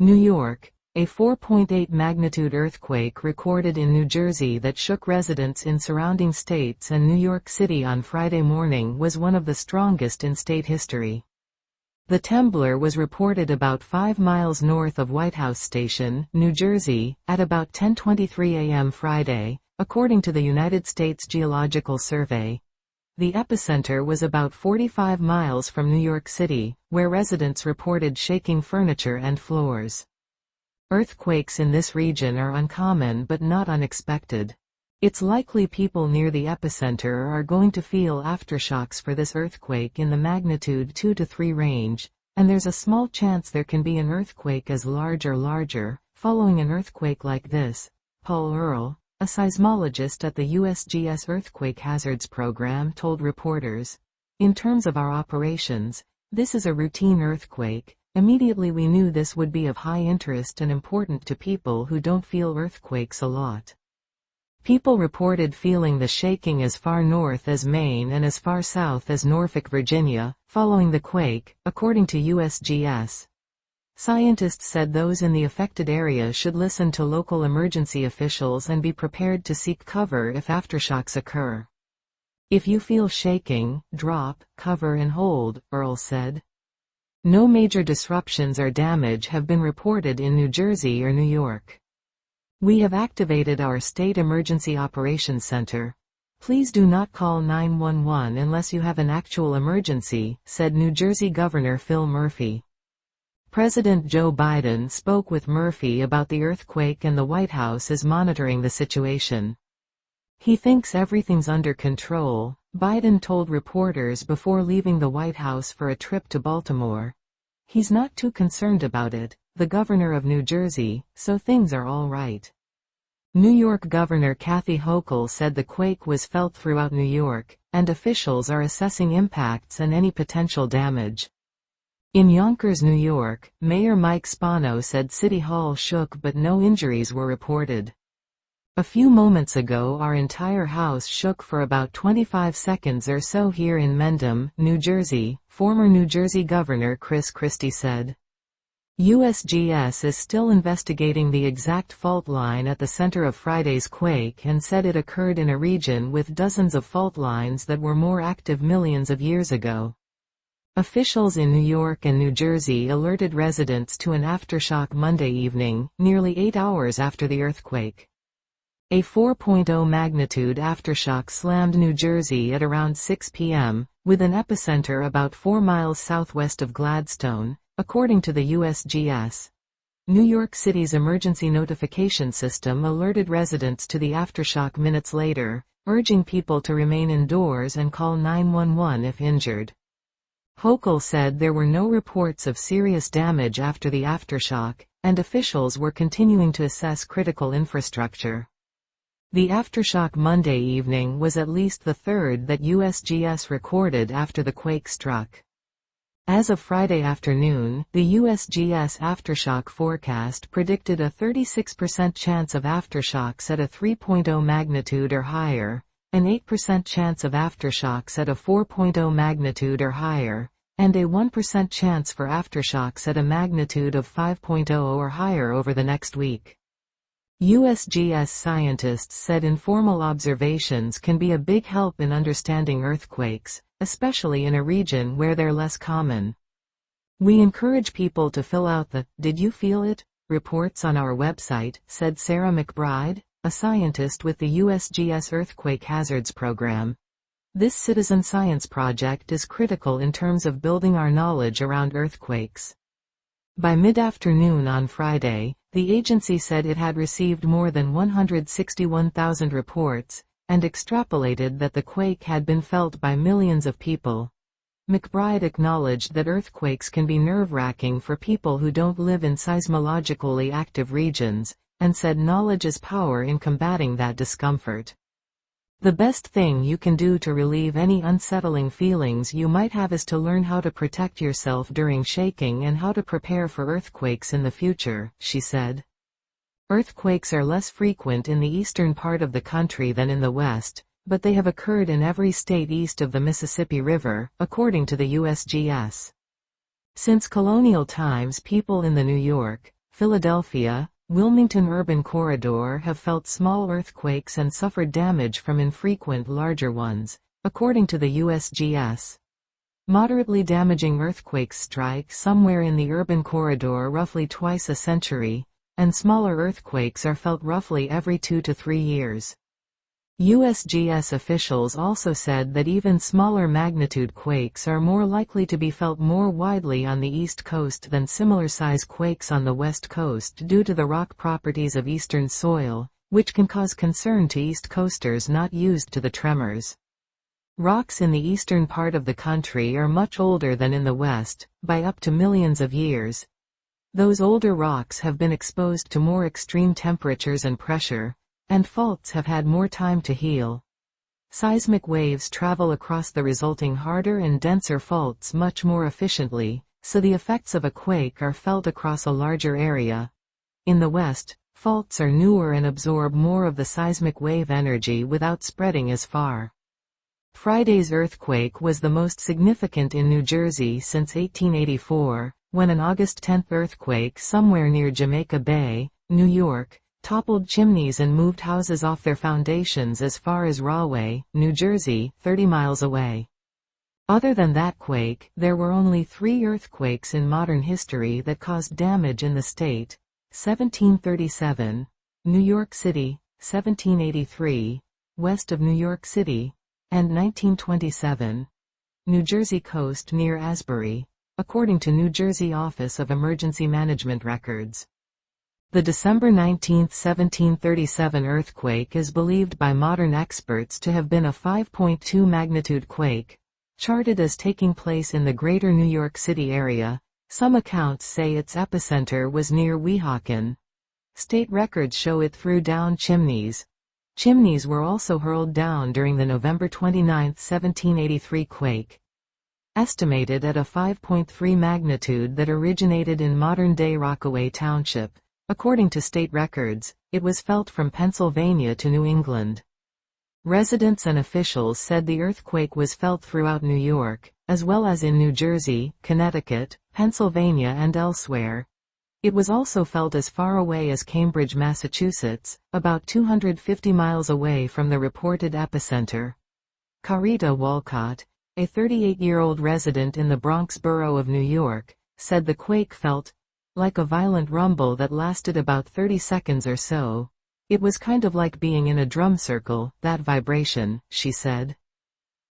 New York. A 4.8 magnitude earthquake recorded in New Jersey that shook residents in surrounding states and New York City on Friday morning was one of the strongest in state history. The trembler was reported about 5 miles north of White House Station, New Jersey, at about 10:23 a.m. Friday, according to the United States Geological Survey. The epicenter was about 45 miles from New York City, where residents reported shaking furniture and floors. Earthquakes in this region are uncommon but not unexpected. It's likely people near the epicenter are going to feel aftershocks for this earthquake in the magnitude 2 to 3 range, and there's a small chance there can be an earthquake as large or larger, following an earthquake like this. Paul Earle, a seismologist at the USGS Earthquake Hazards Program, told reporters, "In terms of our operations, this is a routine earthquake. Immediately we knew this would be of high interest and important to people who don't feel earthquakes a lot." People reported feeling the shaking as far north as Maine and as far south as Norfolk, Virginia, following the quake, according to USGS. Scientists said those in the affected area should listen to local emergency officials and be prepared to seek cover if aftershocks occur. "If you feel shaking, drop, cover and hold," Earle said. No major disruptions or damage have been reported in New Jersey or New York. "We have activated our State Emergency Operations Center. Please do not call 911 unless you have an actual emergency," said New Jersey Governor Phil Murphy. President Joe Biden spoke with Murphy about the earthquake and the White House is monitoring the situation. "He thinks everything's under control," Biden told reporters before leaving the White House for a trip to Baltimore. "He's not too concerned about it, the governor of New Jersey, so things are all right." New York Governor Kathy Hochul said the quake was felt throughout New York, and officials are assessing impacts and any potential damage. In Yonkers, New York, Mayor Mike Spano said City Hall shook but no injuries were reported. "A few moments ago our entire house shook for about 25 seconds or so here in Mendham, New Jersey," former New Jersey Governor Chris Christie said. USGS is still investigating the exact fault line at the center of Friday's quake and said it occurred in a region with dozens of fault lines that were more active millions of years ago. Officials in New York and New Jersey alerted residents to an aftershock Monday evening, nearly 8 hours after the earthquake. A 4.0 magnitude aftershock slammed New Jersey at around 6 p.m., with an epicenter about 4 miles southwest of Gladstone, according to the USGS. New York City's emergency notification system alerted residents to the aftershock minutes later, urging people to remain indoors and call 911 if injured. Hochul said there were no reports of serious damage after the aftershock, and officials were continuing to assess critical infrastructure. The aftershock Monday evening was at least the third that USGS recorded after the quake struck. As of Friday afternoon, the USGS aftershock forecast predicted a 36% chance of aftershocks at a 3.0 magnitude or higher, an 8% chance of aftershocks at a 4.0 magnitude or higher, and a 1% chance for aftershocks at a magnitude of 5.0 or higher over the next week. USGS scientists said informal observations can be a big help in understanding earthquakes, especially in a region where they're less common. "We encourage people to fill out the 'Did you feel it?' reports on our website," said Sarah McBride, a scientist with the USGS Earthquake Hazards Program. "This citizen science project is critical in terms of building our knowledge around earthquakes." By mid-afternoon on Friday, the agency said it had received more than 161,000 reports, and extrapolated that the quake had been felt by millions of people. McBride acknowledged that earthquakes can be nerve-wracking for people who don't live in seismologically active regions, and said knowledge is power in combating that discomfort. "The best thing you can do to relieve any unsettling feelings you might have is to learn how to protect yourself during shaking and how to prepare for earthquakes in the future," she said. Earthquakes are less frequent in the eastern part of the country than in the west, but they have occurred in every state east of the Mississippi River, according to the USGS. Since colonial times, people in the New York, Philadelphia, Wilmington urban corridor have felt small earthquakes and suffered damage from infrequent larger ones, according to the USGS. Moderately damaging earthquakes strike somewhere in the urban corridor roughly twice a century, and smaller earthquakes are felt roughly every 2 to 3 years. USGS officials also said that even smaller magnitude quakes are more likely to be felt more widely on the East Coast than similar-size quakes on the West Coast due to the rock properties of eastern soil, which can cause concern to East Coasters not used to the tremors. Rocks in the eastern part of the country are much older than in the west, by up to millions of years. Those older rocks have been exposed to more extreme temperatures and pressure, and faults have had more time to heal. Seismic waves travel across the resulting harder and denser faults much more efficiently, so the effects of a quake are felt across a larger area. In the west, faults are newer and absorb more of the seismic wave energy without spreading as far. Friday's earthquake was the most significant in New Jersey since 1884, when an August 10 earthquake somewhere near Jamaica Bay, New York, toppled chimneys and moved houses off their foundations as far as Rahway, New Jersey, 30 miles away. Other than that quake, there were only 3 earthquakes in modern history that caused damage in the state: 1737, New York City, 1783, west of New York City, and 1927, New Jersey coast near Asbury, according to New Jersey Office of Emergency Management records. The December 19, 1737 earthquake is believed by modern experts to have been a 5.2 magnitude quake, charted as taking place in the greater New York City area. Some accounts say its epicenter was near Weehawken. State records show it threw down chimneys. Chimneys were also hurled down during the November 29, 1783 quake. Estimated at a 5.3 magnitude that originated in modern-day Rockaway Township. According to state records, it was felt from Pennsylvania to New England. Residents and officials said the earthquake was felt throughout New York, as well as in New Jersey, Connecticut, Pennsylvania and elsewhere. It was also felt as far away as Cambridge, Massachusetts, about 250 miles away from the reported epicenter. Carita Walcott, a 38-year-old resident in the Bronx borough of New York, said the quake felt like a violent rumble that lasted about 30 seconds or so. It was kind of like being in a drum circle, that vibration, she said.